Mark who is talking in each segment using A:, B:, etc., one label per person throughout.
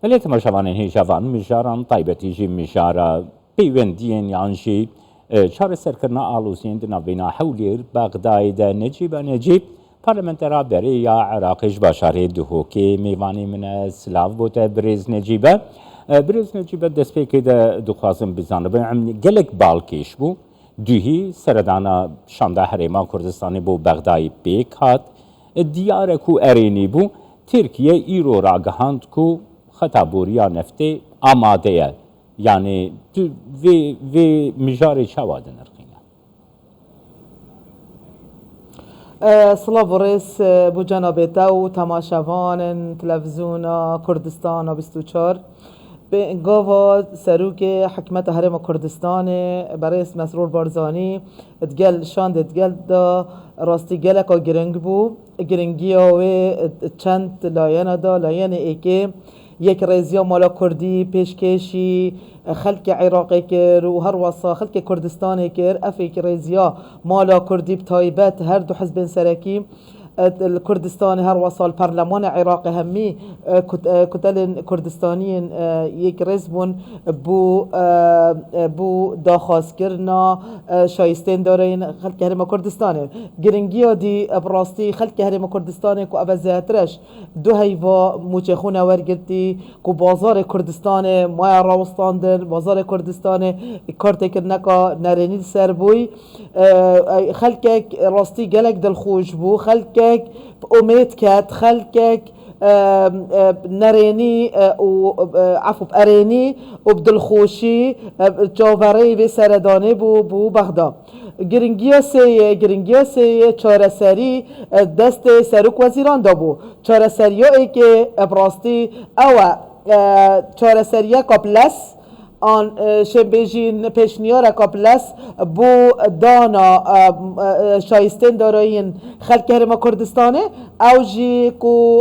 A: اللي تماشوان هي شوان مشاران طيبتي جي مشارا بيوندين يانشي شار سركرنا آلوسين دنا بنا حولير بغداد نجيب پارلمنترا بریا عراقش باشاره دهوکی میوانی من سلاف بوده بریز نجیبه دست پیکی ده دخوازم بزانه به گلک بالکیش بو دوهی سردانا شانده حریما کردستانی بو بغدای بیک هات دیاره کو ارینی بو ترکیه ایرو را گهاند کو خطابوریا نفته آماده یعنی وی مجاری چوادن ارقینه
B: سلاف ورس بو جناب تو تماشاوان تلفزیون کردستان 24 به انگاوا سروک حکمت حرم کردستان برای مسرور بارزانی ادگل شاند ادگل دا راستی گلک گرنگ بو گرنگی و چند لاین دا لاین ایکه یک رئیسیا مالا کردی پیشکشی خلق عراقی کر و هر وصا خلق کردستانی کر افیک رئیسیا مالا کردی بتایبت هر دو حزب سرکی الكردستاني هر وصل برلمان عراق همي كتل كردستانيين يك رزبون بو داخواست کرنا شایستین دارین خلق هرم کردستانه گرنگیا دی براستی خلق هرم کردستانه کو ابزاترش دو هیوا موچخونه ورگرتی کو بازار کردستانه ما راوستاندن بازار کردستانه کارت کرنکا نرینی سر بوی خلقك راستی گلک دل خوش بو خلقك امید کت خلقك نرینی و عفو ارینی و بدلخوشی جاوری به سردانه بو بغداد گرنگیا سی چارسری دست سروک وزیران دابو چارسری ای که براستی او چارسری کابلس آن شبیجین پیشنیار کابلس بو دانا شایستین دارین خلق هرم کردستانه او جی کو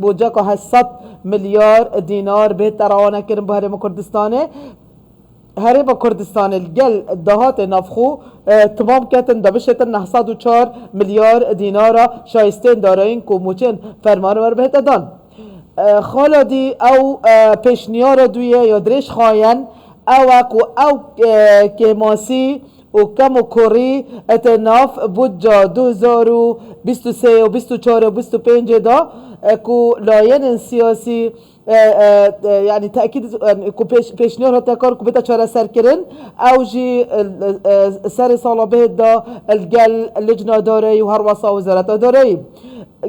B: بودجه که 800 میلیارد دینار به تراوانه کرن به هرم کردستانه هرم کردستان الجل دهات نفخو تمام کتن دبشتن 904 میلیارد دینار شایستین دارین کو موچن فرمان ور بهت دان خالدی او پیشنیار دویه یا درش خواین او که ماسی و کم و کوری اتناف بودجا 2023 و 24 و 25 دا کو لاین سیاسی يعني تأكيد پیشنیار هتا کار کو بتا چاره سر کرن او جی سر سالا بهد دا الگل لجنه داره و هر وصا وزارت داره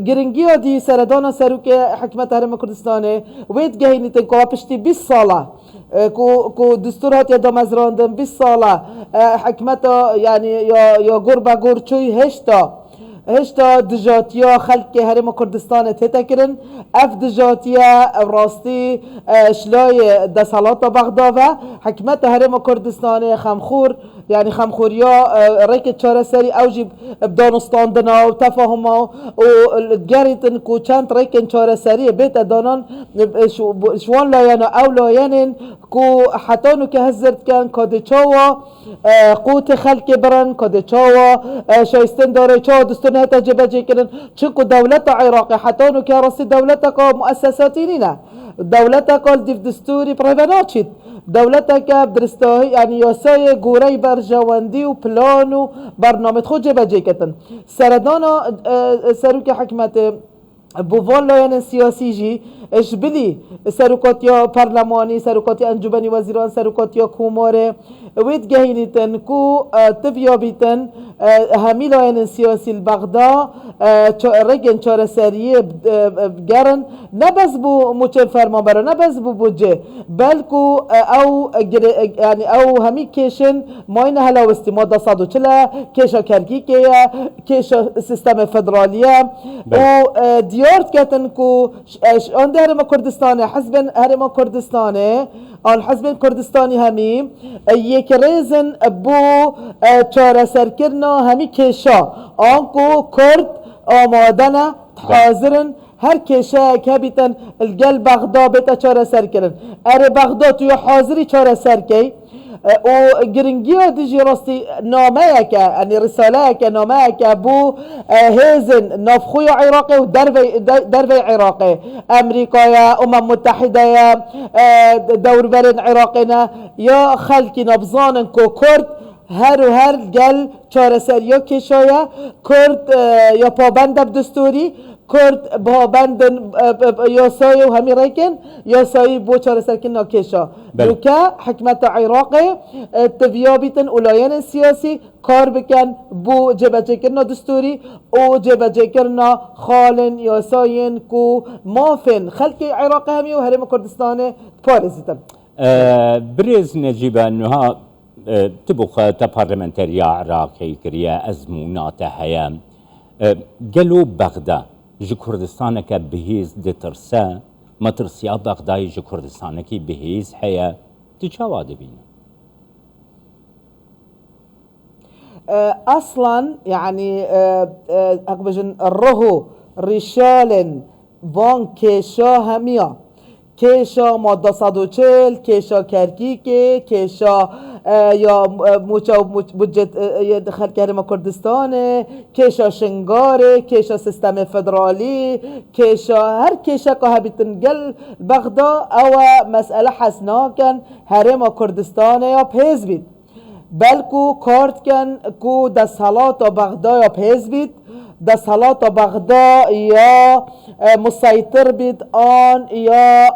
B: گرنگی دی سردان سروک حکمت هرم کردستانه وید گهینی تن کو پشتی 20 ساله کو دستور هات یاد مزراندن 20 ساله حکمت یعنی یا گربه گرچوی هشتا دجاتیا خلق هرم کردستان تیتا کرن اف دجاتیا راستی شلای دسالات بغداد و حکمت هرم کردستان خمخور يعني خمخوريا ريك تشارة سري أوجب بدانستاندنا وتفاهما والجاريتن كو چند ريك تشارة سري بيت دانان شوان لايانا أو لايانن كو حتانو كهزرت كان كادچاوا قوت خلق برن كادچاوا شايستن داره چاوا دستون هتا جبجي كرن چنكو دولت عراقي حتانو كهرسي دولتك مؤسساتي نينا دولتك الدف دستوري بريفاناتشيت دولتك بدرستاهی یعنی یاسای گوری برجواندی و پلان و برنامه خود جبجه کتن سردانا سروک حکمت بووان لاین سیاسی جی اشبلی سروکاتیا پارلمانی سروکاتی انجمنی وزیران سروکاتیا کوماره وید گهینیتن کو تفیا بیتن همی لاین سیاسی البغدا رگن چاره سریه گرن نبز بو موچن فرمان برا نبز بو بوجه بلکو او همی کشن ماین هلاوستی ماده 140 کشا کرکی که کشا سیستم فدرالیه و دیارت کتن کو آن هرم کردستانه حزب هرم کردستانه آن حزب کردستانی همی یک ریزن بو چاره سرکرنا همی کشا آنکو کرد آمادن حاضرن هر کشا که بیتن الگل بغداد بیتا چاره سر کرن اره بغداد توی حاضری چاره سر کی وجرنجيو ديجي راستي ناميك يعني رسالك ناميك بو هيزن نافخو عراقي ودربي عراقي امريكا يا متحده يا دور برن عراقنا يا خلقي نبزان كو كرد هر و هر گل چارەسەریە کێشایە کورد یا پابند دستوری کرد پابند یاسایی و همی ریکن یاسایی بو چارەسەرکردنا کێشا دوکە حکمت عراقی تڤیا بیتن ئولایەن سیاسی کار بکن بو جێبەجێکردنا دستوری و جێبەجێکردنا خاڵن یاسایên کو مافن خەلکی عراقی هەمی و هەرێما کوردستانê پارێزیتن
A: برێز نەجیبە نوها تبخ تبارلمنتريا عراقي كريا أزمونات هيا قالوا بغدا جي كردستانك بهيز دي ترسا ما ترسيا بغدا جي كردستانك بهيز هيا تجاواد بينا
B: اصلا يعني اقبجن الرهو رشالن وان كيشا هميا كيشا ماده 140 كيشا كركيكي كيشا یا موچا بودجت دخل کریم کردستانه کیشا شنگاره کیشا سیستم فدرالی کیشا هر کیشا که هبیتن گل بغدا او مسئله حسناکن حریم کردستانه یا پیز بید بلکو کارت کن کو دستحالات بغدا یا پیز بید دستحالات بغدا یا مسيطر بید آن یا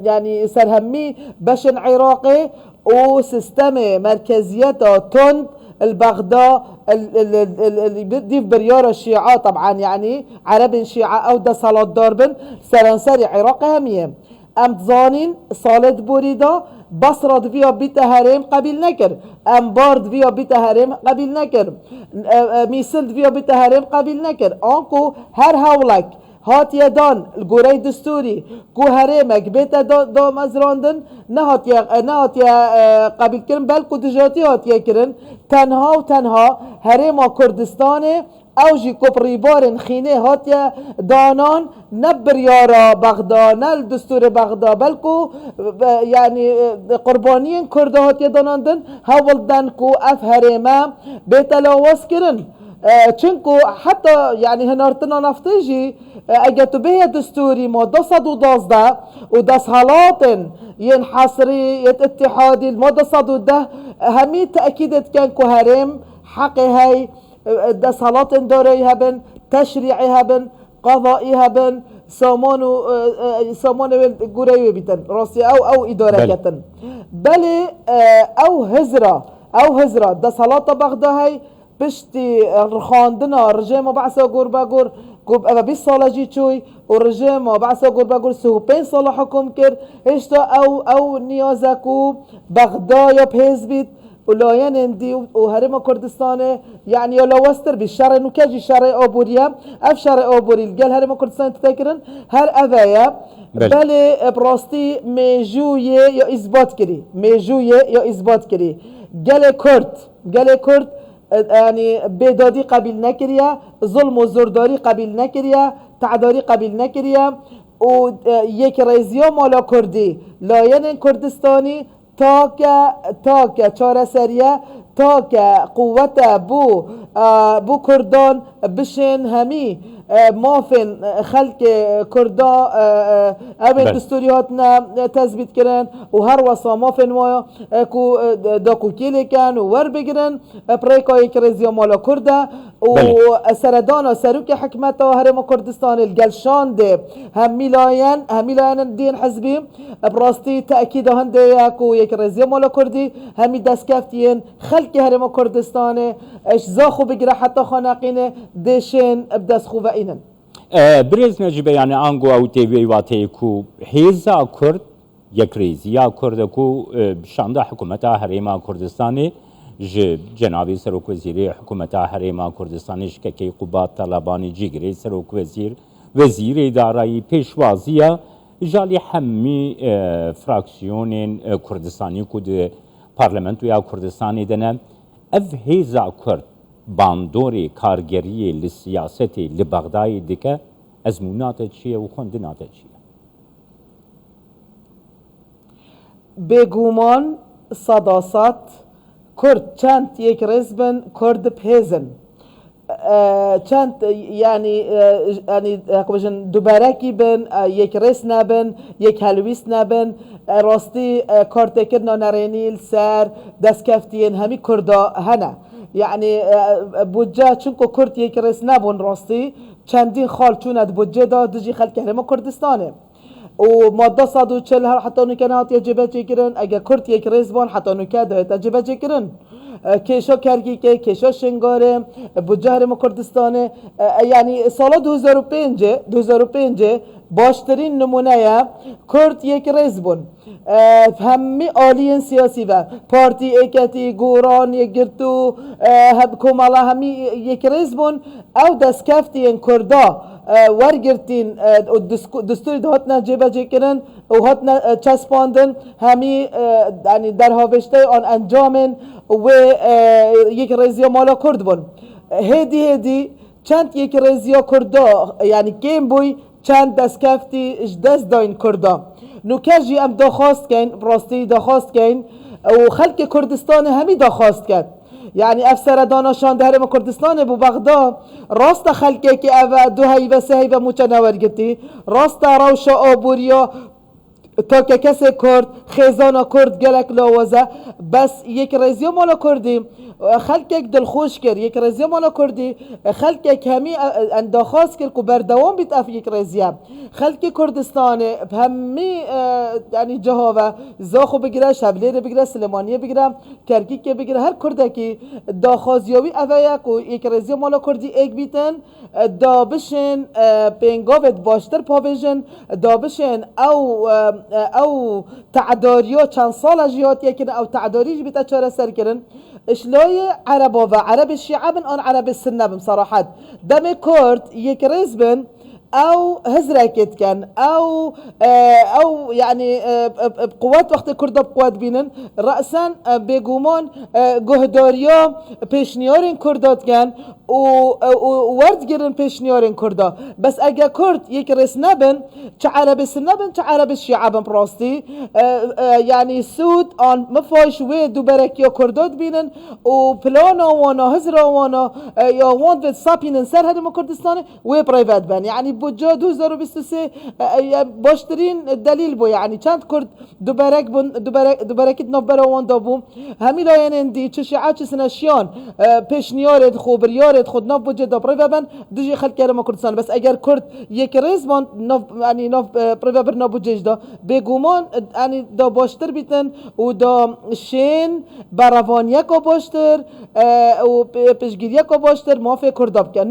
B: يعني سرهمي بشن عراقي و سيستم مركزيات تند البغداد اللي ديف بريار الشيعة طبعا يعني عرب شيعة او ده صلاة داربن سرانسري عراق همية ام تزانين صالة بوريدا بصرة فيها بيت هرم قبيل نكر ام بارد فيها بيت هرم قبيل نكر ميسلد فيها بيت هرم قبيل نكر انكو هر هولك هات يدان الجوري دستوري كو هرمك بيت دا مزراندن نهات يا قبيل كرن بلكو دجاتي هات يا كرن تنها وتنها هرما كردستان اوجي كوبريبارن خينه هات يا دانان نبر يارا بغدا نل دستور بغدا بلكو يعني قربانيين كرد هات يا داناندن هاول دنكو اف هرما بيت لواس كرن چنكو حتى يعني هنارتنا نفتيجي اجتو به دستوري ماده 112 ودستحالات ينحصري اتحادي الماده 110 همي تاكيدت كان كو هرم حقي هاي دستحالات دوري هبن تشريعي هبن قضائي هبن سامان قريبه بيتن راسي او اداره بل او هزره دستحالات بغدا هاي بشتي خاندنا رجيم بعثا قور باقور كوب أبا 20 سالة جي شوي ورجيم بعثا قور باقور 25 سالة حكم كر هشتا او نيازكو بغدايا بهزبيت ولاين اندي وهرم كردستان يعني يلا وستر بالشارع نوكاجي شارع ابوريا اف شارع ابوري الجل هرم كردستان تتكرن هر افايا بل براستي ميجوية يا اثبات كري جل كرد يعني بدادي قبيل نكريا ظلم وزرداري قبيل نكريا تعداري قبيل نكريا و يك رئيسيا مالا كردي لاين كردستاني تاكا چاره سريا تاكا قوة بو كردان بشن همي مافن خلق كردا ابن دستورياتنا تثبيت كرن وهر وصا مافن ما كو داكو كيلي كان وور بگرن بريكاي كريزيا مالا كردا وسردانا سروك حكمتا هرم كردستان الجلشان ده هميلاين دين حزبي براستي تأكيد هنده كو يكريزيا مالا كردي همي دسكفتين خلق هرم كردستان اش زاخو بگره حتى خانقين دشن بدس خوبه اینن
A: برز نجیبه یعنی آنگو او تیوی واتی کو هیزا کرد یک ریزیا کرد کو شانده حکومت حریما کردستانی جنابی سروک وزیر حکومت حریما کردستانی شککی قبات طلبانی جیگری سروک وزیر ادارایی پیشوازیه جالی همی فراکسیون کردستانی کود پارلمنت یا کردستانی دنه اف هیزا کرد باندوري كارگري للسياسة لبغداي ديكا ازمونات چيه و خندنات چيه
B: بگومان صداسات کرد چند یک ریز بن کرد پهزن چند یعنی بجن دوبارکی بن یک ریس نبن یک هلویس نبن راستی کارت کرنا نرینیل سر دست کفتین همی کردا هنه یعنی بودجه چونکو کرد یک ریس نبون راستی چندین خال چوند بودجه دا دجی خلک هرما کردستانه و ماده 140 هر حتی نکنات یا جبه چکرن اگه کرد یک ریز بان حتی نکه دا جبه چکرن کشا کرگی که کشا شنگاره بجهر ما کردستانه یعنی سال 2005 باشترین نمونه کرد یک ریز بون همه آلین سیاسی و پارتی ایکتی گوران یک گرتو کمالا همه یک ریز بون او دست کفتی این کردا ورگرتین دستوری ده هاتنا جبه جکرن و هاتنا چسباندن همی یعنی در هاوشته آن انجامن و یک ریزیا مالا کرد بون هدی چند یک ریزیا کردا یعنی کم بوی چند دست کفتی دست داین کردا نوکجی ام داخواست کن براستی داخواست کن و خلق کردستان همی داخواست کرد یعنی افسر دانشان در کردستان بو بغداد راست خلقی که او دو هی و سه هی و موچه نورگتی راست روش آبوریا تا که کسی کرد خیزانا کرد گلک لاوزه بس یک ریزی مالا کردیم خلق یک دلخوش کرد یک ریزی مالا کردی خلق یک همی انداخواست کرد که بردوام بیت اف یک ریزی خلق کردستان همی یعنی جهاوه زاخو بگیره شبلیر بگیره سلیمانیه بگیره کرکیک بگیره هر کرده که داخوازیاوی اوه یک ریزی مالا کردی ایک بیتن دا بشن پینگاوت باشتر پاویژن دا بشن او تعداریا چند سال جیات یکن او تعداری بیتا چاره سر کرن اشلای عربا و عرب الشیعه بن آن عرب السنه بن صراحت دم کرد یک ریز بن او هزركت كان او يعني قوات وقت كردا بقوات بينن رأسا بيقومون جهداريا بيشنيارين كردات كان وورد جرن بيشنيارين كردا بس اجا كرد يك رس نبن عرب السنبن عرب الشيعة بن براستي يعني سود ان مفاش وي دوبركيا كردات بينن وبلانا وانا هزرا وانا يا واند سابينن سر هذا كردستان وي برايفات بن يعني بوجا 2023 باشترین دلیل بو یعنی چند کرد دوبارکت نوبرا واندا بو همی لاینندی چه شیعه چه سنشیان پیشنیارد خوبریارد خود نو بوجه دا پریو بن دیجی خلق کرد ما کردستان بس اگر کرد یک ریزمان یعنی نو پریو بر نو بوجه دا بگومان یعنی دا باشتر بیتن و دا شین براوانیه کا باشتر و پیشگیریه کا باشتر مافی کرداب کن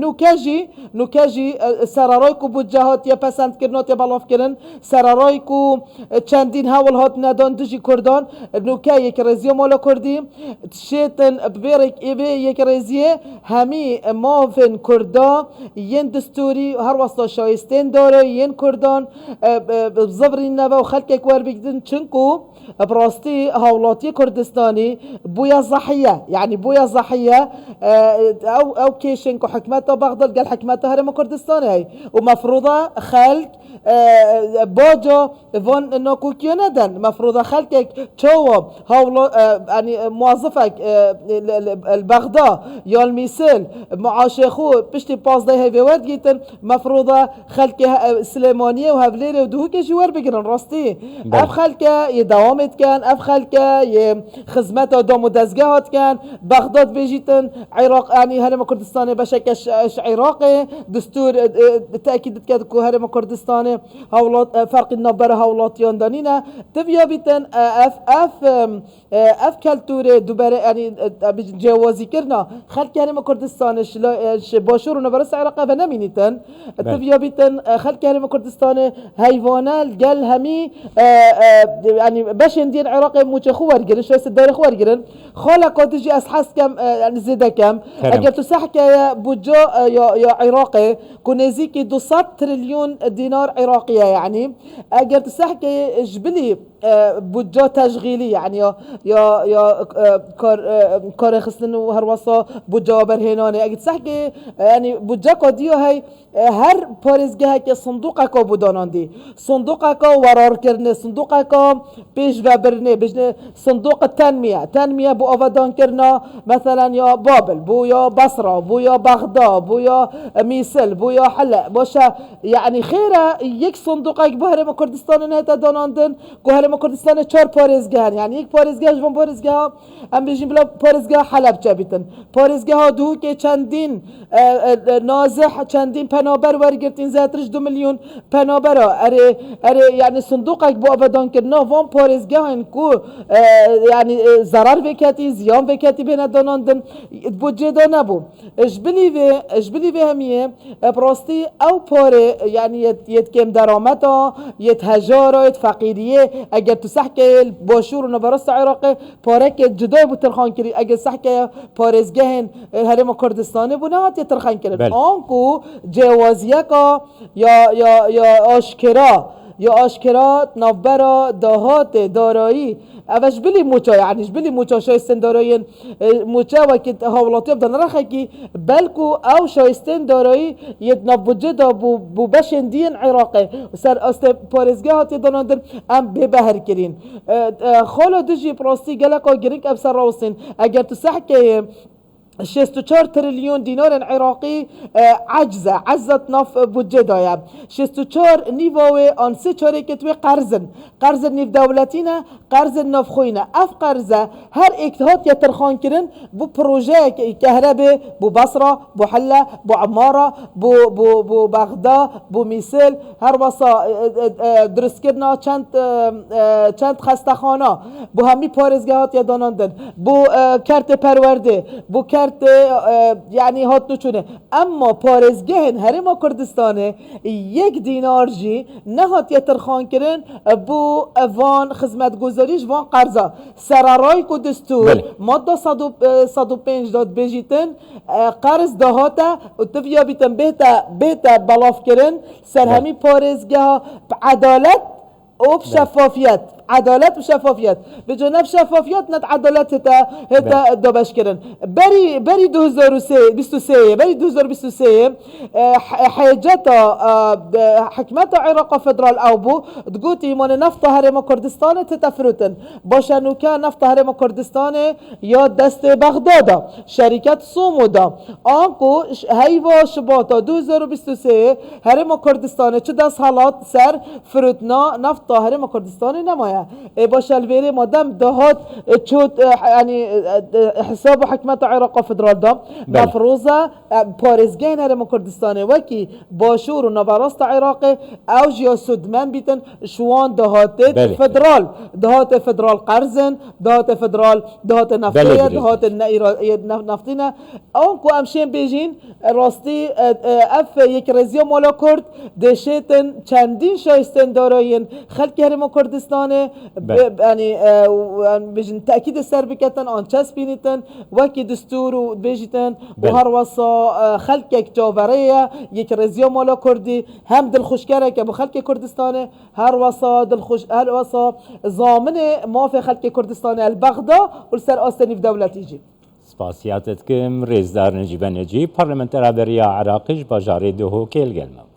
B: نوکجی سرارای کو بودجهات یا پسند کردنات یا بلاف کردن سرارای کو چندین حول هات ندان دجی کردان نوکه یک رزیه مالا کردی شیطن ببرک ایوه یک رزیه همی مافن کردا ین دستوری هر واسطه شایستین داره ین کردان بزبرین نبا و خلق اکوار بگیدن چنکو براستی هولاتی کردستانی بویا ضحیه يعني بويا ضحية او كيشنكو حكمتها بغداد قال حكمتها هرم كردستان هي ومفروضة خلق باجا فون ناكوكيو ندن مفروضة خلقك تشوب هولا يعني موظفك البغداد يا المثال معاشخو بشتي باز ده هي ورد جيتن مفروضة خلق سليمانية وهفليري ودهوك جوار بقرن راستي اف خلقه يدوامت كان اف خلقه خدمته دام ودزگاهات كان بغداد بيجيتن عراق يعني هرم كردستان بشكش عراقي دستور تأكيد كده كو هرم كردستان هولات فرق النبر هولاتيان دانينا تبيا بيتن اف كالتور دوباره يعني جوازي كرنا خلق هرم كردستان باشور ونبرس عراق بنمينيتن تبيا بيتن خلق هرم كردستان حيوانات قال همي يعني باش ندير عراق موچخو ورگرن شو الدار خو ورگرن خالق تجي اسحاس كم يعني زيدا كم اگر تسحك يا بوجا يا عراقي كنزيكي 200 تريليون دينار عراقيه يعني اگر تسحك جبلي بودجه تشغیلی یعنی یا کار خستن و هر واسا بودجه برهنانه اگه صح که یعنی بودجه کدیو هی هر پارزگاه که صندوق کا بوداناندی صندوق کا ورار کرنه صندوق کا پیش و برنه بجنه صندوق تنمیه بو آودان کرنا مثلا یا بابل بو یا بصره بو یا بغداد بو یا میسل بو یا حلب باشه یعنی خیره یک صندوق که بهرم کردستان نه تا داناندن گوهرم کردستان 4 پارزگاه یعنی یک پارزگاه جوان پارزگاه هم بجیم بلا پارزگاه حلب چابیتن پارزگاه دو که چندین نازح چندین پنابر ورگرتین زیاترش 2 میلیون پنابر اره یعنی صندوق که بو آبادان کرنا وان پارزگاه این کو یعنی ضرر بکتی زیان بکتی بین داناندن بودجه دا نبو اش بلی همیه براستی او پاره یعنی یت کم درامتا یت هجارا یت فقیریه اگر تو صح که باشور و نبرست عراق پاره که جدای بو ترخان کری اگر صح که پارزگاه هرم کردستانه بو نه تی ترخان کردن آنکو جوازیه کا یا آشکرا نوبرا دهات دارایی اوش بلی موچا یعنی بلی موچا شایستن دارایی موچا وقت حوالاتی بدن رخه کی بلکو او شایستن دارایی یه نبوجه دا بو بشندین عراقه سر است پارزگاه هاتی داناندن ام ببهر کرین خالا دجی پراستی گلکا گرینگ اب سر راوستین اگر تو صح که 64 تریلیون دینار عراقی عجزت ناف بودجه دایم 64 نیوه آن 3/4 که توی قرض نیو دولتینه قرض ناف خوینه اف قرضه هر اکتهات یا ترخان کرن بو پروژه کهربه بو بصره بو حله بو عماره بو بغداد بو میسل هر واسا درست کردنا چند خستخانه بو همی پارزگاهات یا داناندن بو کرت پرورده بو یعنی هات نچونه اما پارزگهن هرم کردستانه 1 دینار جی نه هات یترخان کرن بو وان خدمت گذاریش وان قرضا سرارای کو دستور ماده 105 داد بجیتن قرض دهاتا و تفیا بیتن بیتا بلاف کرن سر همی پارزگه عدالت و شفافیت عدالت و شفافیت به جانب شفافیت نت عدالت هتا دابش کردن بری 2023 بری 2023 حاجت حکمت عراق فدرال او بو تقولي ایمان نفط هرم کردستان تتفرتن باشنو که نفط هرم کردستان یا دست بغداد شرکت سومودا آنکو هیوا شباتا 2023 هرم کردستان چه دست حالات سر فرودنا نفط هرم کردستان نمایه باشل ویری مادام دهات چود یعنی حساب حکمت عراق فدرال دام مفروضه پارزگاه هرم کردستان وکی باشور و نوراست عراق اوج یا سودمن بیتن شوان دهات فدرال قرضن دهات فدرال دهات نفتیه دهات نفتینه اون کو امشین بیجین راستی اف یک رزیا مالا کرد دشتن چندین شایستن داراین خلق هرم کردستان یعنی بجن تأکید سر بکتن آن چسب بینیتن وکی دستور و بجیتن و هر واسا خلق یک جاوره یک رزیا مالا کردی هم دلخوشکره که با خلق کردستانه هر واسا زامن مافی خلق کردستان البغدا و سر آستنی دولتی جی
A: سپاسیاتت کم رزدار نجیب نجیب پارلمنتر بریا عراقیش باجاره دهو کل گلمم